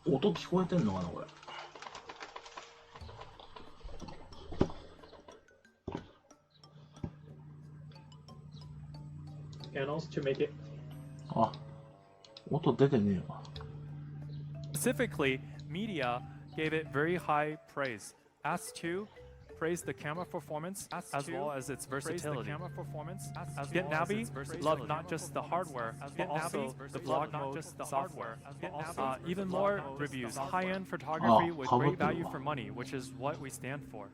音聞こえてんのかなこれ。Channels to make it. あ、音出てねえわ。Specifically, media gave it very high praise. As to praise the camera performance as well as its versatility. GetNavi loved not just the hardware, but also the vlog mode software. Even more reviews, high-end photography with great value for money, which is what we stand for.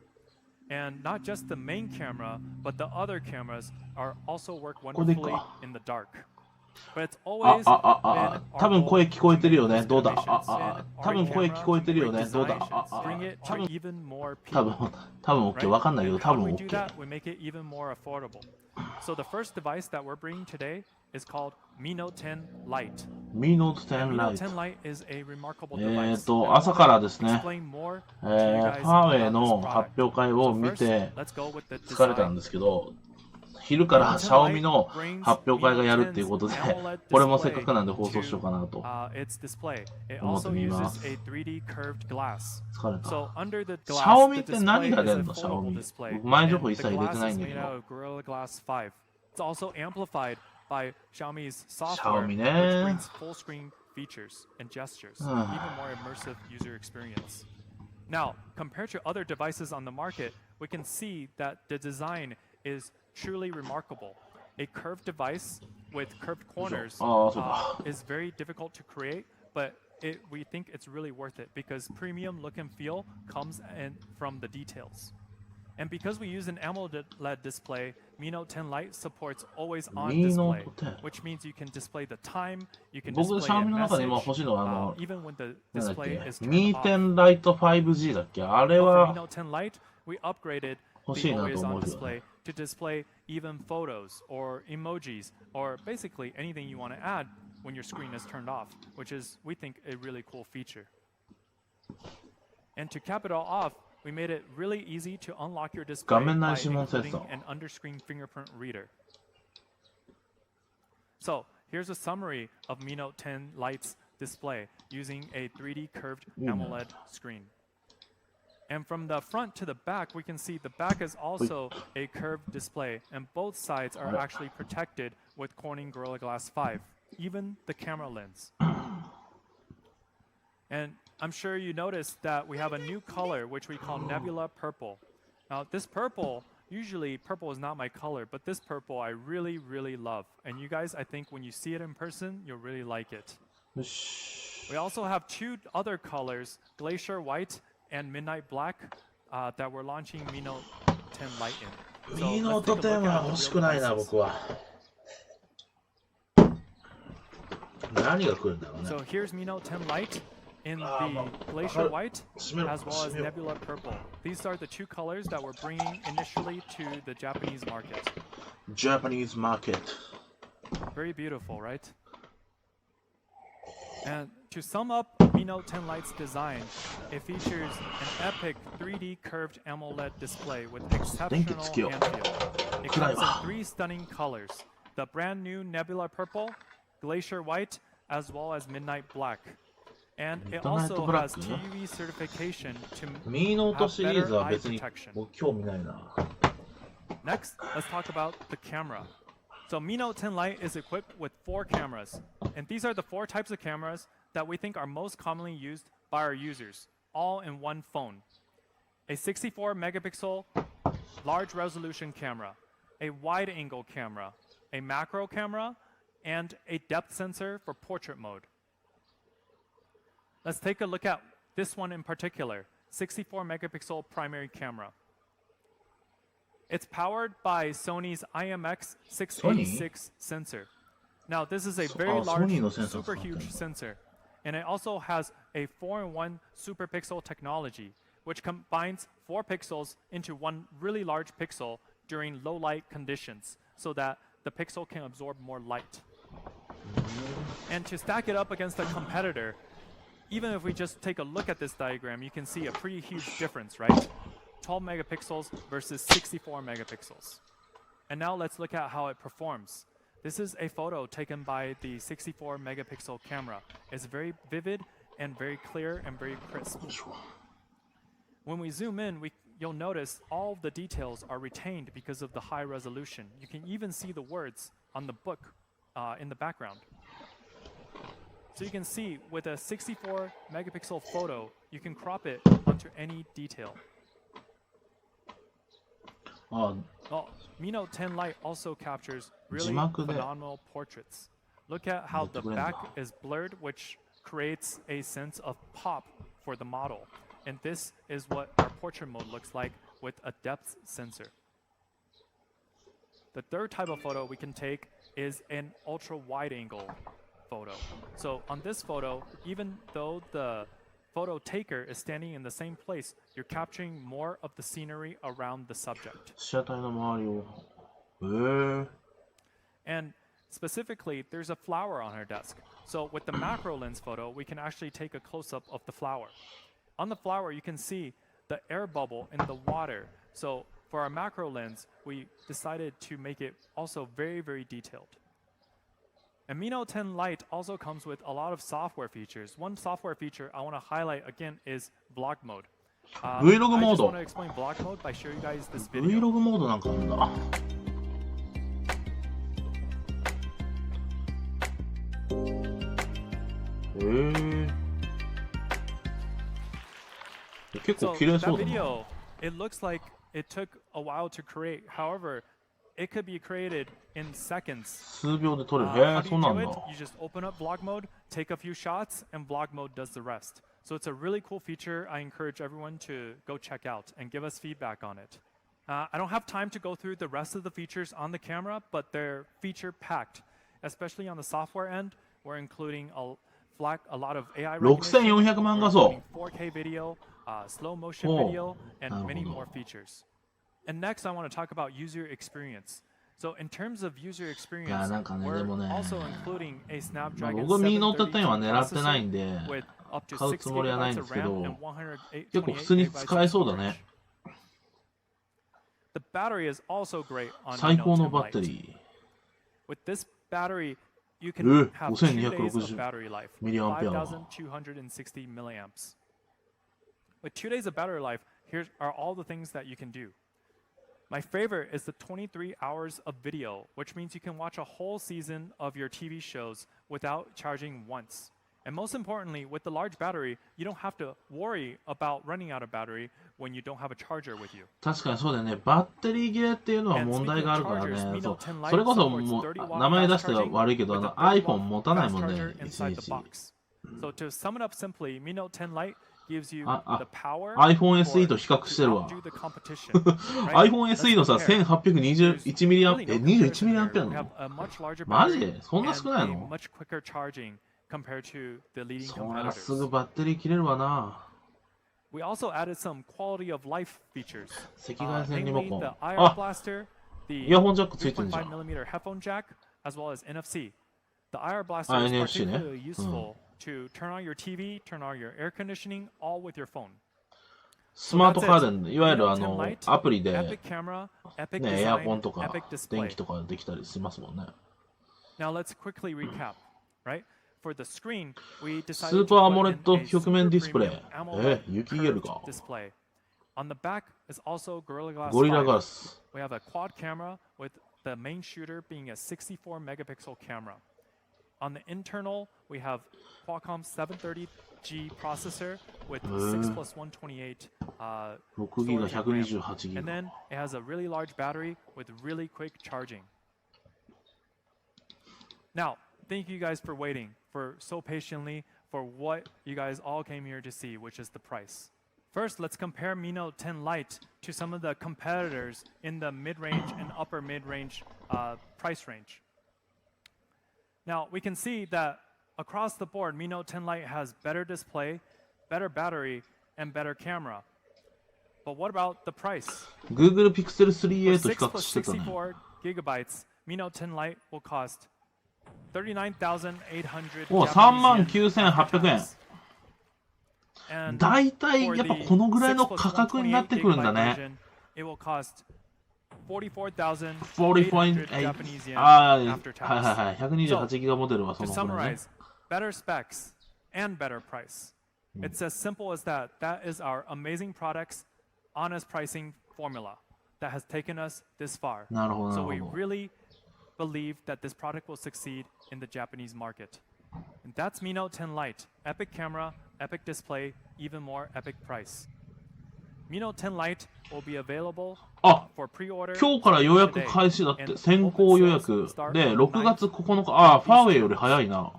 And not just the main camera, but the other cameras are also work wonderfully in the dark. But it's always been our 多分 goal 声聞こえてるよね。 to どうだ。 make this combination 多分 in 声 our 聞こえてるよ camera ね。 with どう great だ。 design, bring it to even more 多 people. 分 OK。 わかんないけど And 多 how do 分 we do OK。 that? We make it even more affordable. So the first device that we're bringing today is called Mi Note 10 Lite. Mi Note And 10 Mi Note 10 Lite。 Lite is a remarkable device. 朝からですね、 Explain more フ to you ァ guys ーウェイ about の this 発 product. 表会を So 見 first, て let's go with the 疲れたん design. ですけど、昼からシャオミの発表会がやるっていうことで、これもせっかくなんで放送しようかなと its display. It 思って also みま uses す。 a 3D curved glass. 疲れた。 So under the シャオ glass, ミ the って何 display が is 出 a んのシャオ foldable ミ。 display. 僕前情 And 報一 the 切入れて glass ない is んだけ made ど。 out of Gorilla Glass 5. It's also amplified by Xiaomi's software, Xiaomi which ね。 brings full screen features and gestures, even more immersive user experience. Now, compared to other devices on the market, we can see that the design is truly remarkable. A curved device with curved corners is very difficult to create, but we think it's really worth it because premium look and feel comes from the details. And because we use an AMOLED display, Mi Note 10 Lite supports always-on Mi display, Note 10 which means you can display the time, you can 僕 display シャオ a ミの中で message, 今欲しいのはeven when the なんだっ display け、 is turned Mi off. 10 Lite 5G だっけ、あれ But for Mi は Note 10 Lite, we upgraded 欲 the しいなと always-on 思うけどね。 display to display even photos or emojis or basically anything you want to add when your screen is turned off, which is, we think, a really cool feature. And to cap it all off, we made it really easy to unlock your display 画面内 by 指紋セン including サー。 an under-screen fingerprint reader. So here's a summary of Mi Note 10 Lite's display using a 3D curved AMOLED screen. And from the front to the back, we can see the back is also a curved display, and both sides are actually protected with Corning Gorilla Glass 5, even the camera lens. And I'm sure you noticed that we have a new color, which we call Nebula Purple. Now, this purple, usually purple is not my color, but this purple I really, really love. And you guys, I think when you see it in person, you'll really like it. よし。 We also have two other colors, Glacier White and Midnight Black, that we're launching Mi Note 10 Lite in. So Mi let's Note take a 10 look は at the 欲し real くないな、 devices. 僕は。何が来るんだろうね。 So here's Mi Note 10 Lite in the Glacier White as well as Nebula Purple. These are the two colors that we're bringing initially to the Japanese market. Japanese market. Very beautiful, right? And to sum up Mi Note 10 Lite's design, it features an epic 3D curved AMOLED display with exceptional hand feel. It comes in three stunning colors, the brand new Nebula Purple, Glacier White, as well as Midnight Black. And it also has TUV certification to Mi Note have シリーズ better は eye 別に protection. 僕興味ないな。 Next, let's talk about the camera. So Mi Note 10 Lite is equipped with 4 cameras. And these are the 4 types of cameras that we think are most commonly used by our users, all in one phone. A 64 megapixel large resolution camera, a wide angle camera, a macro camera, and a depth sensor for portrait mode. Let's take a look at this one in particular, 64 megapixel primary camera. It's powered by Sony's IMX686 sensor. Now, this is a very large, super huge sensor, and it also has a 4-in-1 super pixel technology, which combines 4 pixels into one really large pixel during low light conditions, so that the pixel can absorb more light. And to stack it up against a competitor, even if we just take a look at this diagram, you can see a pretty huge difference, right? 12 megapixels versus 64 megapixels. And now let's look at how it performs. This is a photo taken by the 64 megapixel camera. It's very vivid and very clear and very crisp. When we zoom in, you'll notice all of the details are retained because of the high resolution. You can even see the words on the book in the background. So you can see with a 64 megapixel photo, you can crop it onto any detail. Well, Mi Note 10 Lite also captures really phenomenal portraits. Look at how the back is blurred, which creates a sense of pop for the model. And this is what our portrait mode looks like with a depth sensor. The third type of photo we can take is an ultra wide angle photo. So on this photo, even though the photo taker is standing in the same place, you're capturing more of the scenery around the subject. And specifically, there's a flower on her desk. So with the macro lens photo, we can actually take a close-up of the flower. On the flower, you can see the air bubble in the water. So for our macro lens, we decided to make it also very, very detailed. And Mi Note 10 Lite also comes with a lot of software features. One software feature I want to highlight again is vlog mode. I just want to explain vlog mode by showing you guys this video. Vlog モードなんかあるんだ。結構綺麗そうだな。 So that video, it looks like it took a while to create. However, it could be created in seconds. 数秒で撮れる。How do そう you なん do だ。 it? You just open up vlog mode, take a few shots, and vlog mode does the rest. So it's a really cool feature. I encourage everyone to go check out and give us feedback on it. I don't have time to go through the rest of the features on the camera, but they're feature packed, especially on the software end. We're including a lot of AI recognition, 6400万画素。 4K video, slow motion video, and many more features. And next, I want to talk about user experience. So in terms of user experience, we're also including a Snapdragon 僕はミノート 732 10は狙ってないん processor で with up to 買う 6つもりはないん gigabytes で of すけ RAM ど and 結構普通に 128 gigabytes 使え of そうだね。 storage. The battery is also great on 最 Mi 高 Note の 10バッテ Lite. リ With this battery, you can have 2 days of 5260 battery life, ミリアンペア。 5,260 milliamps. With 2 days of battery life, here are all the things that you can do. My favorite is the 23 hours of video, which means you can watch a whole season of your TV shows without charging once. And most importantly, with the large battery, you don't have to worry about running out of battery when you don't have a charger with you. 確かにそうだよね。バッテリー切れっていうのは問題があるからね。そうそれこそもう名前出しては悪いけどiPhone 持たないもんね。1日。 So to sum it up simply, Mi Note 10 Lite gives you the power iPhone SE と比較してるわ。to outdo the competition. iPhone SE のさ、1821ミリアンペア、21ミリアンペアなの？マジ？そんな少ないの？ compared to the leading そりゃす competitors. ぐバッテリー切れるわな。 We also added some quality of life features, 赤外線リモ namely コン。 the IR あ、 blaster, the イヤホンジャックついてんじゃん。 3.5mm headphone jack, as well as NFC. The IR blaster is NFC ね。 particularly useful to turn on your TV, turn on your air conditioning, all with your phone. スマート家電、いわゆる Mi Note 10 Lite, アプリで epic camera, epic ね、エア design, コンとか epic 電 display. 気とかできたりしますもんね。 Now let's quickly recap, right? For the screen, we ス decided ー to パーア put モレッ in ド a 曲面ディ super スプレイ。 premium AMOLED 雪イエル curved か。 display. On the back is also Gorilla Glass ゴリラ 5. ガラス。 We have a quad camera with the main shooter being a 64 megapixel camera. On the internal, we have Qualcomm 730G processor with 6 plus 128 6ギガ、 storage and RAM. 128ギ And ガ。 then it has a really large battery with really quick charging. Now, thank you guys for waiting, for so patiently, for what you guys all came here to see, which is the price. First, let's compare Mi Note 10 Lite to some of the competitors in the mid-range and upper mid-range price range. Now, we can see that across the board, Mi Note 10 Lite has better display, better battery, and better camera. But what about the price? Google Pixel For 3a と比 6 較 plus してたね。 64 gigabytes, Mi Note 10 Lite will cost 39,800お、39,800円。だいたいやっぱこのぐらいの価格になってくるんだね。It will cost 44,800 ああ、はい after はい tax. はい。128ギガモデルはそ To のぐらいね。 summarize, better specs, and better price. It's as simple as that. That is our amazing products, honest pricing formula that has taken us this far. なるほど、な So るほ we ど。 really believe that this product will succeed in the Japanese market. And that's Mi Note 10 Lite. Epic camera, epic display, even more epic price. Mi Note 10 Lite will be available あ、 for pre-order 今日から予約開始だって、先行予約で、6月9日、あ、ファーウェイより早いな。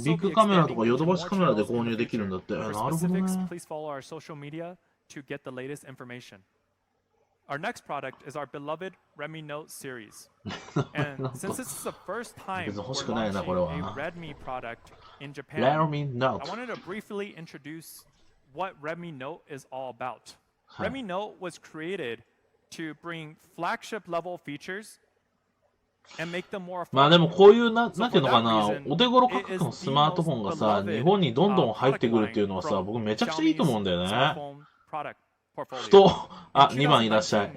ビッグカメラとかヨドバシカメラで購入できるんだって。なるほどね。Please follow our social media to get the latest information. Our next product is our beloved Redmi Note series. And since this is the first time we're launching a Redmi product in Japan, I wanted to briefly introduce what Redmi Note is all about. Redmi Note was created to bring flagship level features and make them more affordable. まあでもこういうなんていうのかな、お手頃価格のスマートフォンがさ、日本にどんどん入ってくるっていうのはさ、僕めちゃくちゃいいと思うんだよね。ふと、あ、2番いらっしゃい。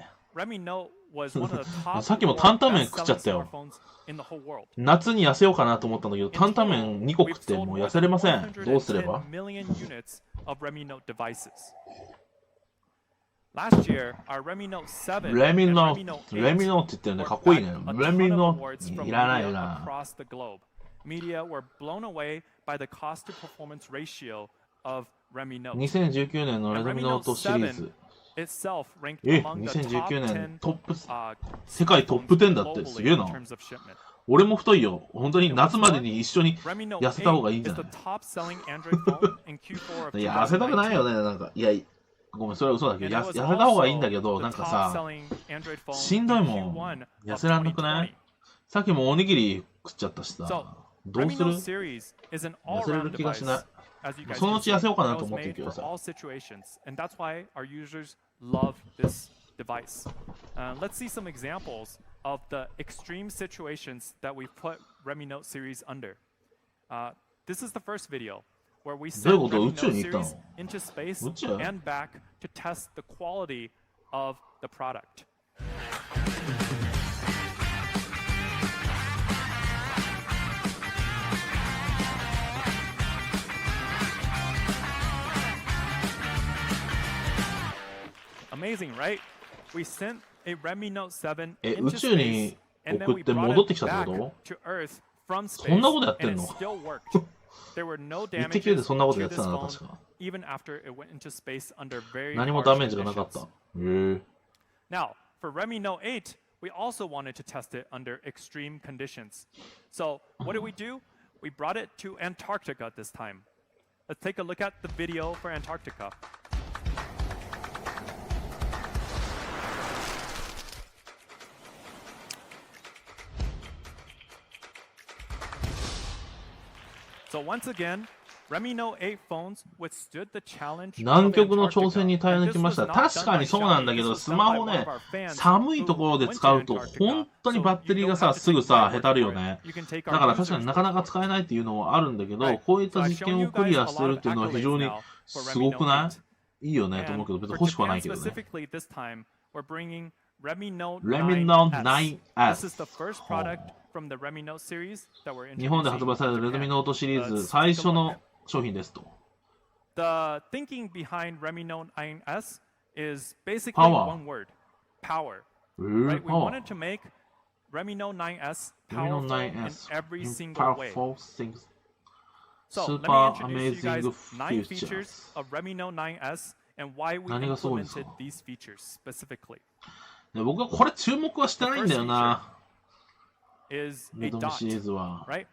さっきも担々麺食っちゃったよ。夏に痩せようかなと思ったんだけど、担々麺2個食ってもう痩せれません。どうすれば？Last year, our Redmi Note 7 Redmi and Note Redmi Note 8 Redmi Note って言ってるね。かっこいいね。Redmi Note いらないな。 across the globe. Media were blown away by the cost to performance ratio of Redmi Note. 2019年の Redmi Note シリーズ。Itself ranked among the top 2019 10年トップ、世界トップ10だってすげえな。俺も太いよ。本当に夏までに一緒に痩せた方がいいんじゃない？いや、痩せたくないよね。なんか、いや、ごめん、それは嘘だけど、痩せた方がいいんだけど、なんかさ、しんどいもん。痩せらんなくない？さっきもおにぎり食っちゃったしさ。どうする？痩せれる気がしない。そのうち痩せようかなと思ってるけどさ。Let's see some examples of the extreme situations that we put Redmi Note series under. This is the first video where we sent Redmi Note series into space and back to test the quality of the product. Amazing, right? We sent a Redmi Note 7 into space, and then we brought it back to Earth from space, and it still worked. There were no damages to this phone, even after it went into space under very harsh conditions. Now, for Redmi Note 8, we also wanted to test it under extreme conditions. So what did we do? We brought it to Antarctica this time. Let's take a look at the video for Antarctica. So once again, Redmi Note 8 phones withstood the challenge. 南極の挑戦に耐え抜きました。確かにそうなんだけど、スマホね、寒いところで使うと本当にバッテリーがさ、すぐさ、へたるよね。だから確かになかなか使えないっていうのもあるんだけど、こういった実験をクリアしてるっていうのは非常にすごくない？いいよねと思うけど、別に欲しくはないけどね。Redmi Note 9S。日本で発売される Redmi Note シリーズ最初の商品ですと。The thinking behind Redmi Note 9S is basically one word: power. Right? We wanted to make Redmi Note 9S powerful in every single way. So let me introduce you guys 9 features of Redmi Note 9S and why we implemented these features specifically. 僕はこれ注目はしてないんだよな。Is a dot, right?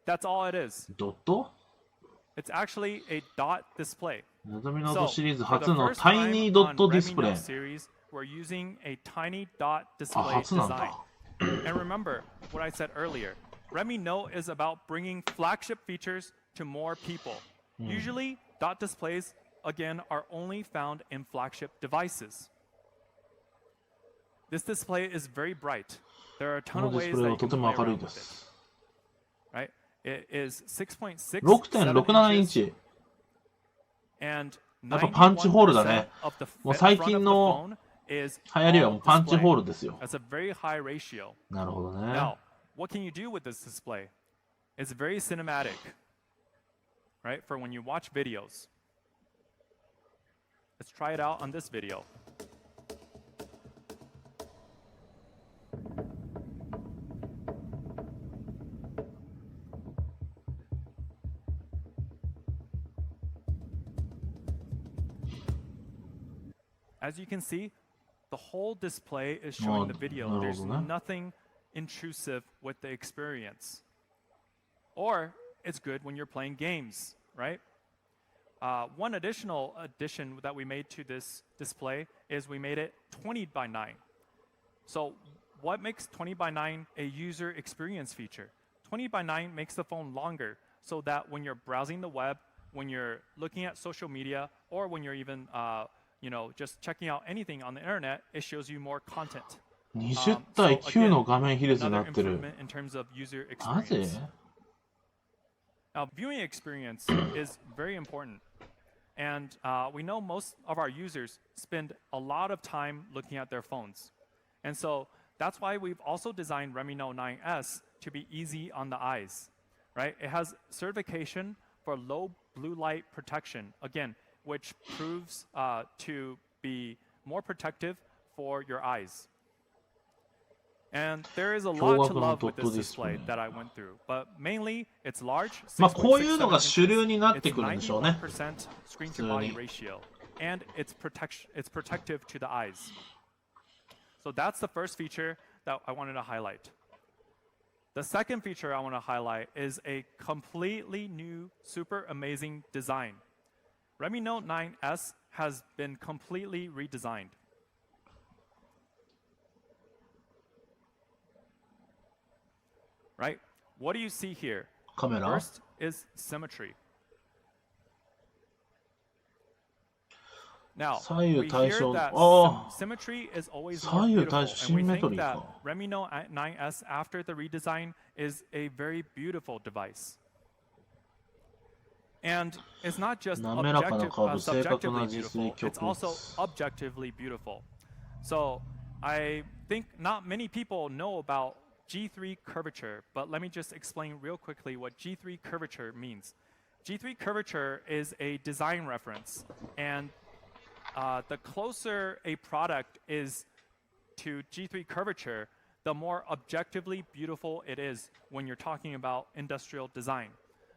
That's all it is. ドット？ It's actually a dot display. Redmi Note シリーズ初のタイニードットディスプレイ。We're using a tiny dot display design. And remember what I said earlier. Redmi Note is about bringing flagship features to more people. Usually, dot displays, again, are only found in flagship devices. This display is very bright. There are a ton of ways that you can play around with it. Right? It is 6.67 6.67 インチ。やっぱパンチホールだね。もう最近の流行りはもうパンチホールですよ。なるほどね。Now, what can you do with this display? It's very cinematic. right? For when you watch videos. Let's try it out on this video. As you can see, the whole display is showing the video. There's nothing intrusive with the experience. Or it's good when you're playing games, right? One additional addition that we made to this display is we made it 20 by 9. So what makes 20 by 9 a user experience feature? 20 by 9 makes the phone longer so that when you're browsing the web, when you're looking at social media, or when you're even just checking out anything on the internet, it shows you more content. 20対9の画面比率にな Another ってる。 improvement in terms of user マジ experience. Now, viewing experience is very important. And we know most of our users spend a lot of time looking at their phones. And so that's why we've also designed Redmi Note 9S to be easy on the eyes, right? It has certification for low blue light protection, again, which proves to be more protective for your eyes. And there is a lot to love with this display that I went through, but mainly it's large. まあこういうのが主流になってくるんでしょうね。 91% screen to body ratio, and it's protective to the eyes. So that's the first feature that I wanted to highlight. The second feature I want to highlight is a completely new, super amazing design. Redmi Note 9S has been completely redesigned. Right? What do you see here? カメラ First is symmetry. Now, 左右 we 対 hear 称 that あ symmetry is always 左 more 右 beautiful, 対称 and we シンメ think トリー that か Redmi Note 9S after the redesign is a very beautiful device. And it's not just 滑らかなカーブ、正確 subjectively な実 beautiful, に曲 it's also objectively beautiful. So I think not many people know about G3 curvature, but let me just explain real quickly what G3 curvature means. G3 curvature is a design reference, and the closer a product is to G3 curvature, the more objectively beautiful it is when you're talking about industrial design.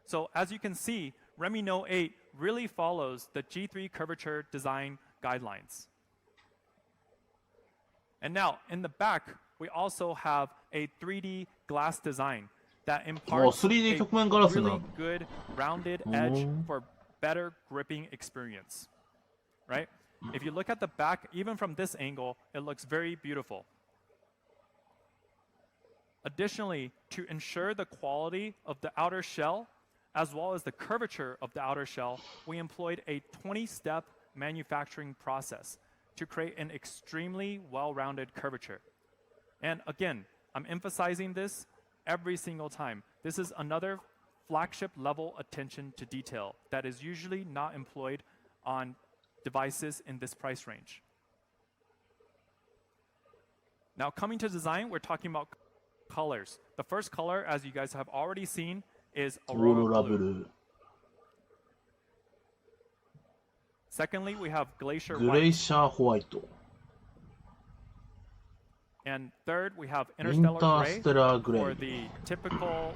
So as you can see, Redmi Note 8 really follows the G3 curvature design guidelines. And now, in the back, we also have a 3D glass design that imparts 3D a 曲面ガラスにな really る good rounded edge for better gripping experience, right? If you look at the back, even from this angle, it looks very beautiful. Additionally, to ensure the quality of the outer shell, as well as the curvature of the outer shell, we employed a 20-step manufacturing process to create an extremely well-rounded curvature. And again, I'm emphasizing this every single time. This is another flagship level attention to detail that is usually not employed on devices in this price range. Now coming to design, we're talking about colors. The first color, as you guys have already seen, is オーロラ Aurora ブ Blue. ルー Secondly, we have Glacier グレイ White. シャーホワイト And third, we have インタ Interstellar ー Gray ステラーグレ for イ the typical,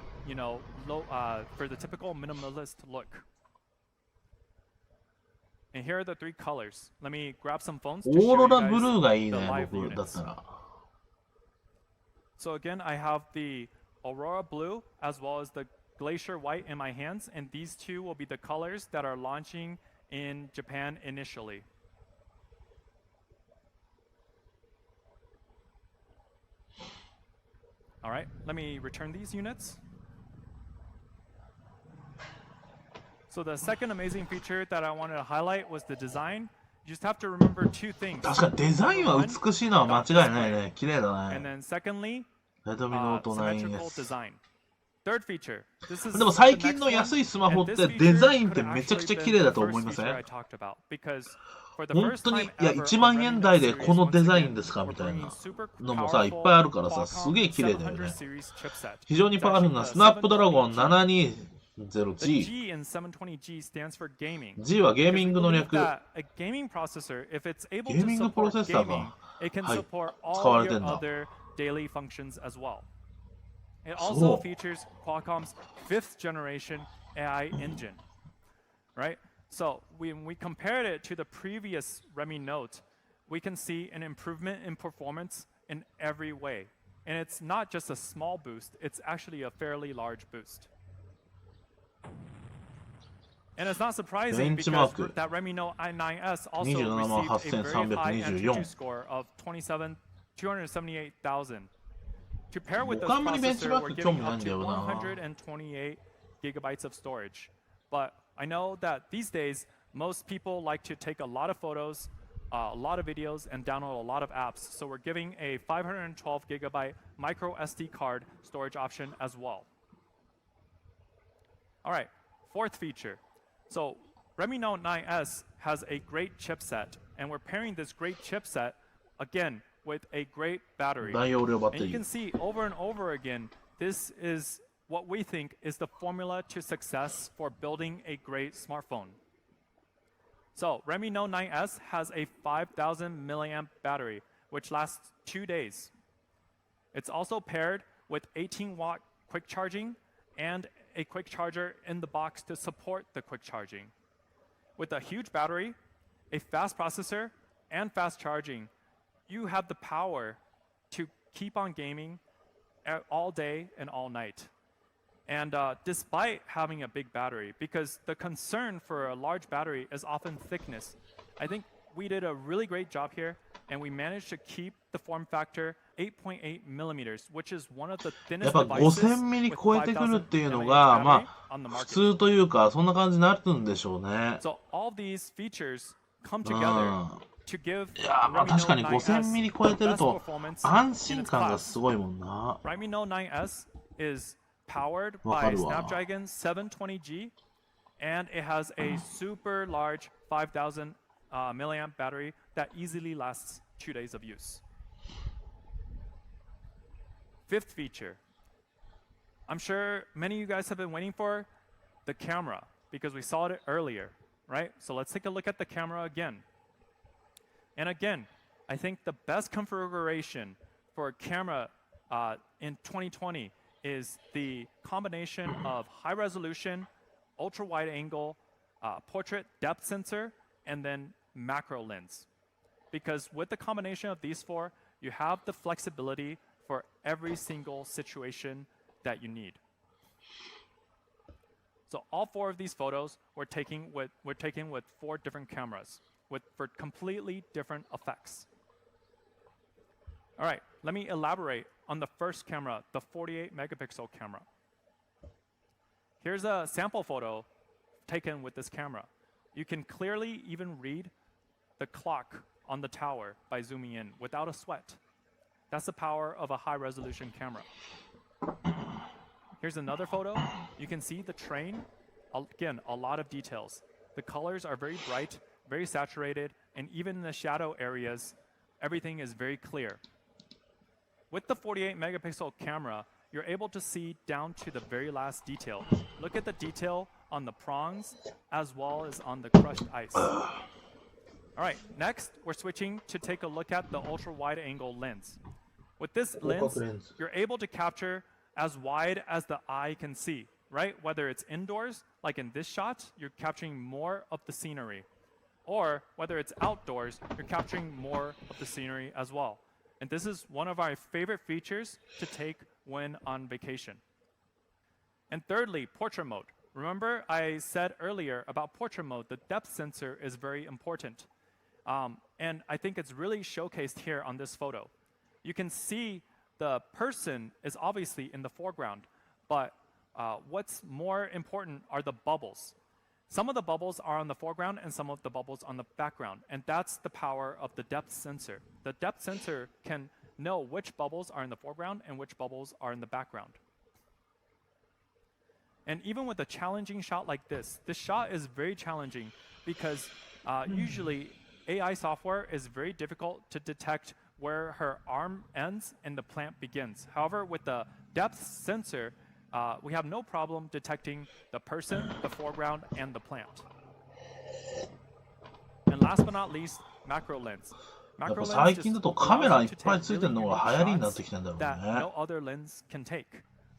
for the typical minimalist look. And here are the three colors. Let me grab some phones to オ show ー you ロラブル guys ーがいい the ね live 僕だっ units. たら So again, I have the Aurora Blue as well as the Glacier White in my hands, and these two will be the colors that are launching in Japan initially. All right, let me return these units. So the second amazing feature that I wanted to highlight was the design. You just have to remember two things. 確かにデザインは美しいのは間違いないね綺麗だ And ね then secondly, レドミノート symmetrical 9S design. Third feature. This is でも the 最 next 近の one, 安いスマホっ and て this デ feature ザインって could めちゃくちゃ actually 綺 been 麗だ the と思い first ませ feature I ん talked about, because for the 本 first 当に time いや ever 1 on 万 Redmi 円 Note 台で series, この once デザイン again, ですか we're みたい bringing な super のもさいっ powerful ぱいあるからさす Qualcomm げえ綺麗だよ700ね series chipset. 非常に It's パワフル actually な the スナップドラゴン 720G The0G。G in 720G stands for gaming. G はゲーミ Because ン we グの believe 略。 that a gaming processor, if it's able ゲー to ミングプロ support セッサー gaming, が、it can はい、 support 使わ all れて your んだ。 other daily functions as well. It そ also う。 features Qualcomm's 5th generation AI engine, right? So when we compared it to the previous Redmi Note, we can see an improvement in performance in every way. And it's not just a small boost, it's actually a fairly large boost. And it's not surprising because Benchmark that Redmi Note i9S also 27万 received a very high 8324 Antutu score of 278,000. To pair with this 僕あんまりベンチ processor, マー we're ク興 giving 味ないん up だ to よな。 128 gigabytes of storage. But I know that these days, most people like to take a lot of photos, a lot of videos, and download a lot of apps. So we're giving a 512 gigabyte micro SD card storage option as well. All right, fourth feature. So Redmi Note 9S has a great chipset, and we're pairing this great chipset, again, with a great battery. 大容量バッ And テ you リ can ー。 see over and over again, this is what we think is the formula to success for building a great smartphone. So Redmi Note 9S has a 5,000 milliamp battery, which lasts 2 days. It's also paired with 18-watt quick charging and a quick charger in the box to support the quick charging. With a huge battery, a fast processor, and fast charging, you have the power to keep on gaming all day and all night. And despite having a big battery, because the concern for a large battery is often thickness, I think we did a really great job here, and we managed to keep the form factor 8.8 millimeters, which is one of the やっ thinnest ぱ devices 5000ミリ with 超えてくる 5,000 っていうの mAh が、 battery まあ、 on the 普 market. 通というか、そんな感じになるんでしょうね。 So all these features come う together ん。 to give いや、まあ Redmi 確か Note に5000 ミ 9S リ超え the てる best と、 performance 安 in 心 its 感が class. すごいもんな。 Redmi Note 9S is powered わか by るわ。 Snapdragon 720G, and it has a super large 5,000 milliamp battery that easily lasts 2 days of use. Fifth feature. I'm sure many of you guys have been waiting for the camera because we saw it earlier, right? So let's take a look at the camera again. And again, I think the best configuration for a camera in 2020 is the combination of high resolution, ultra wide angle, portrait depth sensor, and then macro lens. Because with the combination of these four, you have the flexibility for every single situation that you need. So all four of these photos we're taking with 4 different cameras for completely different effects. All right, let me elaborate on the first camera, the 48 megapixel camera. Here's a sample photo taken with this camera. You can clearly even read the clock on the tower by zooming in without a sweat. That's the power of a high-resolution camera. Here's another photo. You can see the train. Again, a lot of details. The colors are very bright, very saturated, and even in the shadow areas, everything is very clear. With the 48 megapixel camera, you're able to see down to the very last detail. Look at the detail on the prongs as well as on the crushed ice. All right, next, we're switching to take a look at the ultra-wide angle lens. With this lens, you're able to capture as wide as the eye can see, right? Whether it's indoors, like in this shot, you're capturing more of the scenery. Or whether it's outdoors, you're capturing more of the scenery as well. And this is one of our favorite features to take when on vacation. And thirdly, portrait mode. Remember I said earlier about portrait mode, the depth sensor is very important. And I think it's really showcased here on this photo. You can see the person is obviously in the foreground, but what's more important are the bubbles. Some of the bubbles are on the foreground and some of the bubbles on the background, and that's the power of the depth sensor. The depth sensor can know which bubbles are in the foreground and which bubbles are in the background. And even with a challenging shot like this shot is very challenging because usually AI software is very difficult to detect where her arm ends and the plant begins. However, with the depth sensor, we have no problem detecting the person, the foreground, and the plant. And last but not least, macro lens. やっぱ Macro 最 lens 近だ just とカメ allows ラ you いっ to ぱい take ついてる really のが unique 流行りになっ shots てきたんだろう that ね no。other lens can take.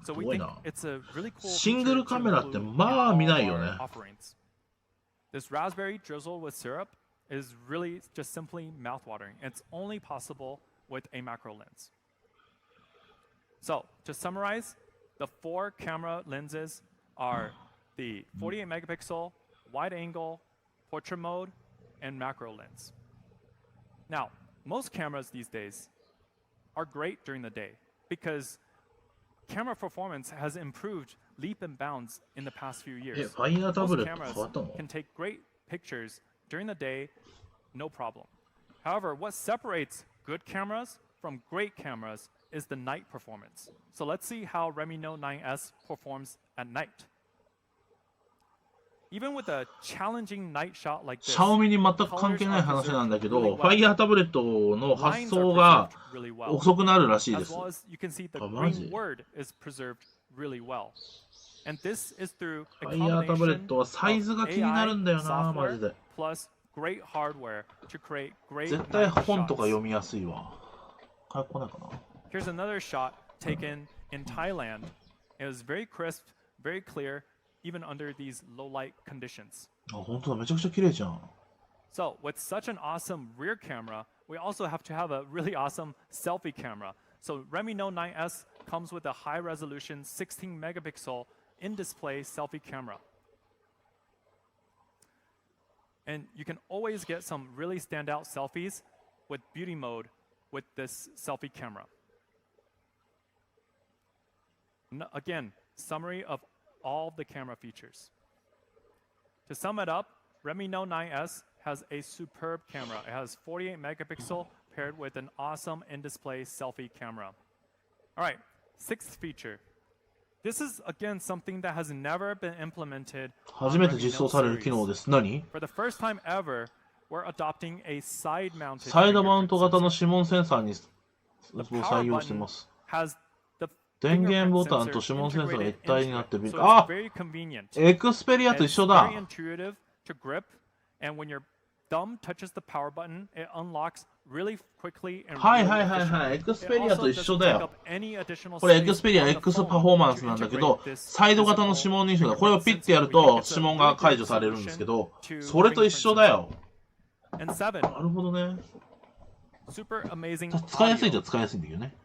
So we すごい think な。 it's a really cool シング feature ル to カメラって include in まあ all 見 of ないよね。 our offerings. This raspberry drizzle with syrup is really just simply mouthwatering. It's only possible with a macro lens. So to summarize, the 4 camera lenses are the 48 megapixel, wide angle, portrait mode, and macro lens. Now, most cameras these days are great during the day because camera performance has improved leap and bounds in the past few え、 years. ファイヤータブ Most レット cameras 変わったの？ can take great pictures during the day, no problem. However, what separates good cameras from great cameras is the night performance. So let's see how Redmi Note 9S performs at night. Even with a challenging night shot like シ this, ャオミに全く関係ない話なんだけど、ファイヤータブレットの発 lines 送 are が preserved really well. 遅くなるらしいで As す。 well as you can see the あ、マジ？ green word is preserved really well. And this is through フ a ァイヤータブレッ combination トはサイズが気になるんだよ AI な、マジ software で。 plus great hardware to create great 絶対 night 本とか shots. 読みやすいわ。帰ってこないかな。 Here's another shot taken in Thailand. It was very crisp, very clear, even under these low light conditions. あ、本当だ、めちゃくちゃ綺麗じゃん。 So with such an awesome rear camera, we also have to have a really awesome selfie camera. So Redmi Note 9S comes with a high resolution 16 megapixel in-display selfie camera. And you can always get some really standout selfies with beauty mode with this selfie camera. Again, summary of all the camera features. To sum it up, Redmi Note 9S has a superb camera. It has 48 megapixel paired with an awesome in-display selfie camera. All right, 6th feature. This is again something that has never been implemented 初 on めて Redmi 実装 Note される機能 series. です。何？ For the first time ever, we're adopting a side-mounted サイドマウン fingerprint ト型の sensor. 指紋センサーに The を power 採用して button ます。 has the 電源 fingerprint ボタンと sensor 指紋センサーが integrated 一体に into な it. ってびっ So くり。 it's あ、 very convenient. エクスペリアと And 一緒 it's だ very。intuitive to grip, and when your thumb touches the power button, it unlocks really quickly and はい really はいはいはい。エ efficiently. クス It ペリア also と一緒 doesn't だ take よ。 up any additional これエク space スペリア on the X phone パフォーマンス to なんだけ integrate ど、 this サイド型の physical 指紋認証だ。これをピッてやる fingerprint と sensor. 指紋が解除されるんですけど、それと一緒だよ。 And 7, なるほどね。 super amazing 使いやすいじゃ audio, 使いやすいんだけどね。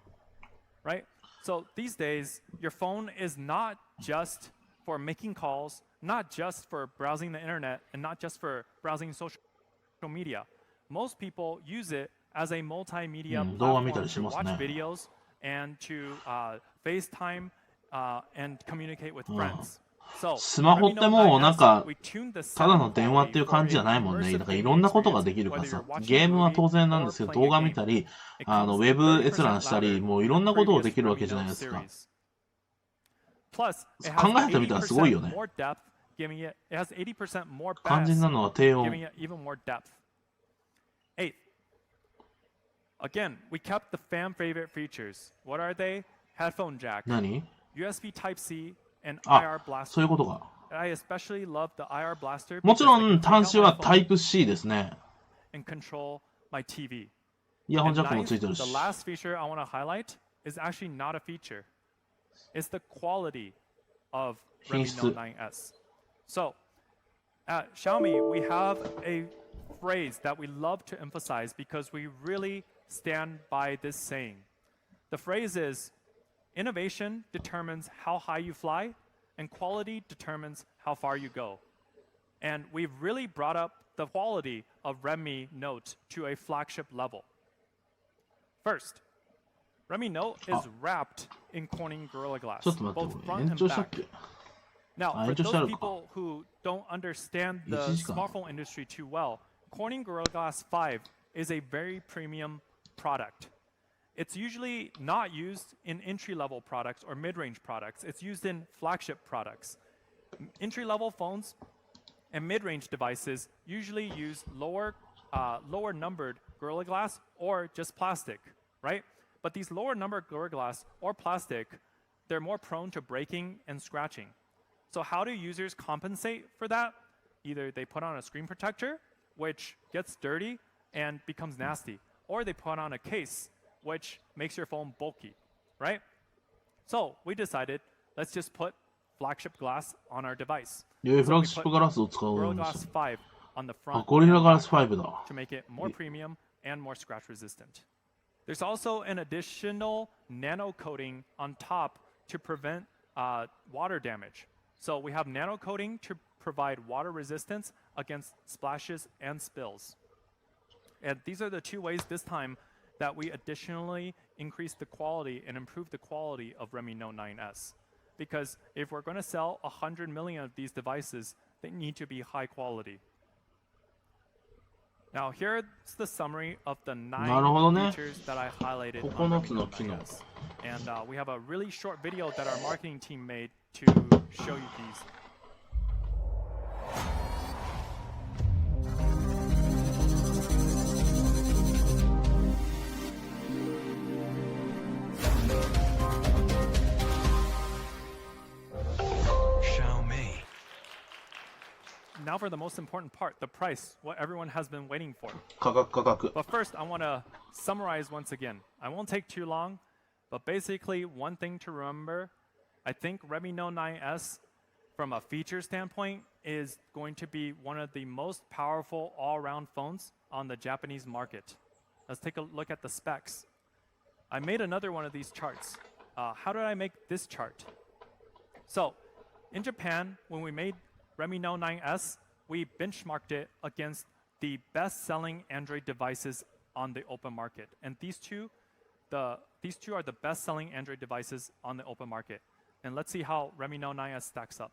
right? So these days, your phone is not just for making calls, not just for browsing the internet, and not just for browsing social media. Most people use it as a multimedia 動画見た platform りし to ます watch ね。 videos and to FaceTime and communicate with friends. So スマホって Redmi もう Note なんか 9S, we tuned the ただ sound の電話っていう quality 感 for じじゃ a ないもんね。 immersive だからい gaming ろんなことが experience, できるから whether さ you're。watching ゲ a ームは movie 当然なん or ですけど、 playing 動 a 画見 game. たり、It ウ comes ェブ 30% 閲覧したり、 louder もういろ than んな the ことをで previous きるわけ Redmi じゃない Note ですか。 series. Plus, it 考 has えてみたらすごいよ 80% ね。 more depth, it has 80% more 肝心 bass, なのは低音。 giving it even more depth. 8th, again, we kept the fan favorite features. What are they? Headphone jack, 何？ USB Type-C, and あ、 IR そうい blaster. うことか。 I especially love the IR blaster もち because ろ I ん can take 端 out 子 my は phone タイプ C ですね。 and control my TV. イヤホン And ジャックも ninth, ついてる the し。 last feature I want to highlight is actually not a feature. It's the quality of Redmi 品質。 Note 9S. So, at Xiaomi, we have a phrase that we love to emphasize because we really stand by this saying. The phrase is, innovation determines how high you fly, and quality determines how far you go. And we've really brought up the quality of Redmi Note to a flagship level. First, Redmi Note is wrapped in Corning Gorilla Glass, ちょっと待っ both て、これ front 延 and 長したっ back. け？ Now, Ah, for 延長してあ those るか。 people who don't understand the 1時間。 smartphone industry too well, Corning Gorilla Glass 5 is a very premium product. It's usually not used in entry-level products or mid-range products. It's used in flagship products. Entry-level phones and mid-range devices usually use lower numbered Gorilla Glass or just plastic, right? But these lower numbered Gorilla Glass or plastic they're more prone to breaking and scratching. So how do users compensate for that? Either they put on a screen protector, which gets dirty and becomes nasty, or they put on a case, which makes your phone bulky, right? So we decided, let's just put flagship glass on our device. フラッグシップガラスを使う Gorilla んです Glass 5 on the front ゴリラ and ガラ back ス5だ。 to make it more premium and more scratch resistant. There's also an additional nano coating on top to prevent water damage. So we have nano coating to provide water resistance against splashes and spills. And these are the two ways this time that we additionally increase the quality and improve the quality of Redmi Note 9S. Because if we're going to sell 100 million of these devices, they need to be high quality. Now here's the summary of the 9 features that I highlighted on Redmi Note 9S. And we have a really short video that our marketing team made to show you these. Xiaomi. Now for the most important part, the price, what everyone has been waiting for. 価格。 But first, I want to summarize once again. I won't take too long, but basically one thing to remember, I think Redmi Note 9S, from a feature standpoint, is going to be one of the most powerful all-around phones on the Japanese market. Let's take a look at the specs. I made another one of these charts. How did I make this chart? So, in Japan, when we made Redmi Note 9S, we benchmarked it against the best-selling Android devices on the open market. And these two are the best-selling Android devices on the open market. And let's see how Redmi Note 9S stacks up.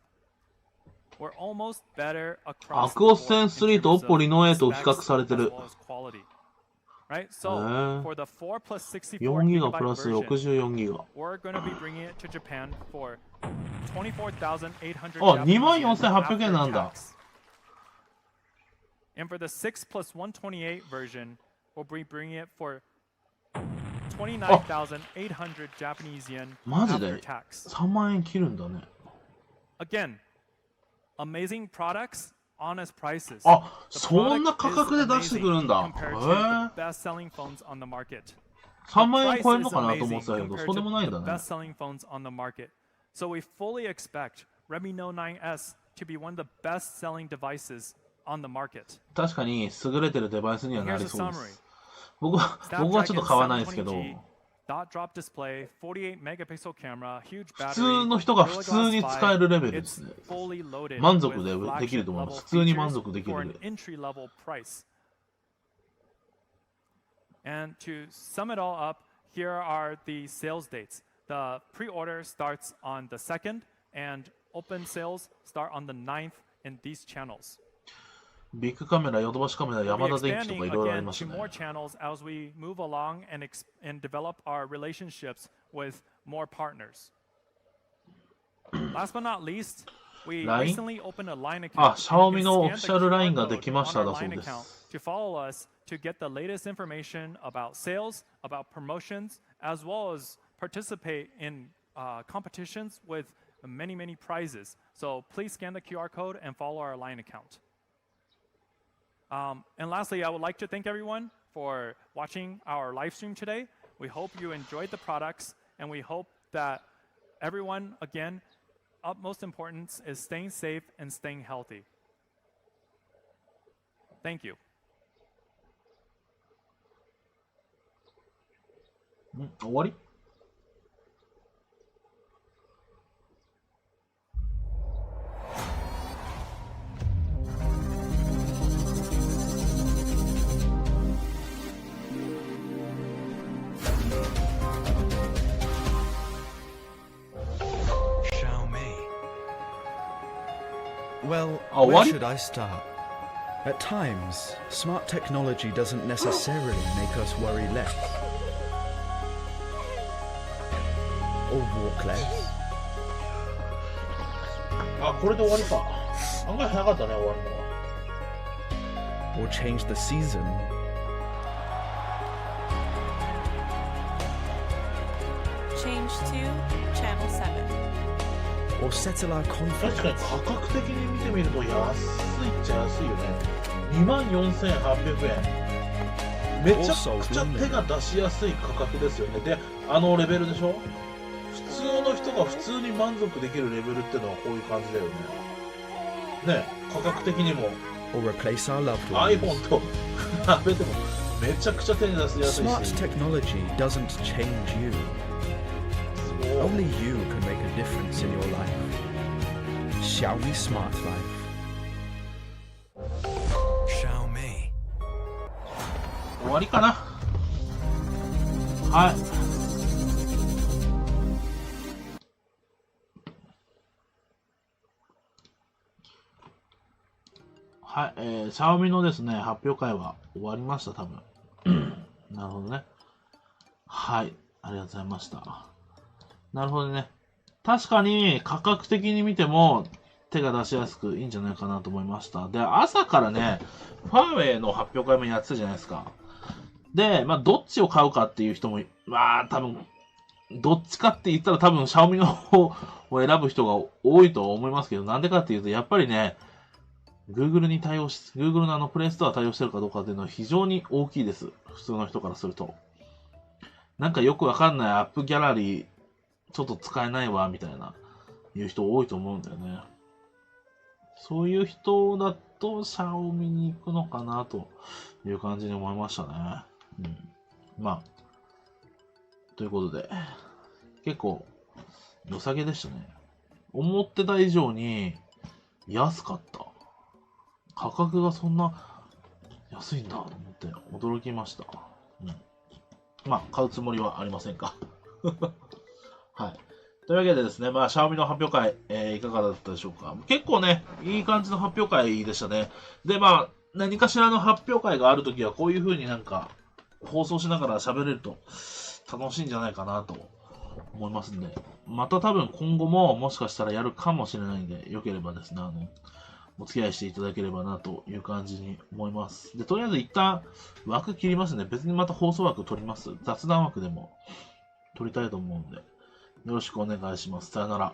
We're almost better across the board in terms of specs as well as quality. Right? So, for the 4 plus 64 4ギガ gigabyte プラス version, 64ギガ。 we're going to be bringing it to Japan for 24,800 あ、Japanese yen 24,800円なん after だ。 tax. And for the 6 plus 128 version, we'll be bringing it for 29,800 Japanese yen マジ after で tax. 3万円切るんだね。 Again, amazing products, honest prices. あ、 The そんな product 価 is 格で出してくるん amazing だ。 compared へ to the え。 best-selling phones on the market. 3万円 The 超え price るの is かなと思っ amazing てたけど、 compared そうでもないん to だ the ね。 best-selling phones on the market. So we fully expect Redmi Note 9S to be one of the best-selling devices on the market. 確かに優れてるデバイスには And な here's り a そうで summary. す。僕はちょっと買わないですけど、 720G, dot drop display, 48 megapixel camera, huge 普 battery, 通の人が普 Gorilla 通に Glass 使えるレベ 5, ルです it's ね。 fully loaded 満足 with できると思い flagship ます。 level 普通に features 満足でき for る an。entry-level price. And to sum it all up, here are the sales dates. The pre-order starts on the 2nd, and open sales start on the 9th in these channels. ビッグカメラ、ヨドバシカメラ、 We'll ヤマ be ダ電機と expanding かいろいろあり again まし to たね。 more channels as we move along and develop our relationships with more partners. Last but not least, we LINE? recently opened a LINE あ、 account. Xiaomi and you の can オフィ scan シ the ャル QR LINE がで code きまし on た our だそう LINE で account す。 to follow us to get the latest information about sales, about promotions, as well as participate in competitions with many, many prizes. So please scan the QR code and follow our LINE account. And lastly, I would like to thank everyone for watching our live stream today. We hope you enjoyed the products, and we hope that everyone, again, utmost importance is staying safe and staying healthy. Thank you. 終わりWell, Oh, where what? should I start? At times, smart technology doesn't necessarily make us worry less. Or walk less. あ、これで終わりか。案外早かったね、終わるのは。 Or change the season. Change Change to Channel 7. Or settle our 確かに conflict. 価格的に見てみると安いっちゃ安いよね。24,800円。めちゃくちゃ手が出しやすい価格ですよね。で、あのレベルでしょ。普通の人が普通に満足できるレベルってのはこういう感じだよね。ね、価格的にも Or replace our loved iPhone ones. と比べてもめちゃくちゃ手に出しやすい Smart し。 technology doesn't change you. そう Only you can make a difference in your life. Xiaomi Smart Life. Xiaomi. 終わりかな。はい。はい、Xiaomi のですね、発表会は終わりました、多分。なるほどね。はい、ありがとうございました。なるほどね。確かに価格的に見ても手が出しやすくいいんじゃないかなと思いました。で、朝からね、ファーウェイの発表会もやってたじゃないですか。で、まあ、どっちを買うかっていう人も、まあ、多分、どっちかって言ったら多分、Xiaomi の方を選ぶ人が多いと思いますけど、なんでかっていうと、やっぱりね、Google に対応し、Google のプレイストア対応してるかどうかっていうのは非常に大きいです。普通の人からすると。なんかよくわかんないアップギャラリー、ちょっと使えないわ、みたいな、いう人多いと思うんだよね。そういう人だと、Xiaomi に行くのかな、という感じに思いましたね。うん。まあ、ということで、結構、良さげでしたね。思ってた以上に、安かった。価格がそんな安いんだと思って驚きました。うん。まあ、買うつもりはありませんか。はい。というわけでですね、まあ、Xiaomi の発表会、いかがだったでしょうか。結構ね、いい感じの発表会でしたね。で、まあ、何かしらの発表会があるときは、こういう風になんか、放送しながら喋れると楽しいんじゃないかなと思いますんで、また多分今後ももしかしたらやるかもしれないんで、よければですね、お付き合いしていただければなという感じに思います。で、とりあえず一旦枠切りますね。別にまた放送枠取ります。雑談枠でも取りたいと思うんで、よろしくお願いします。さよなら。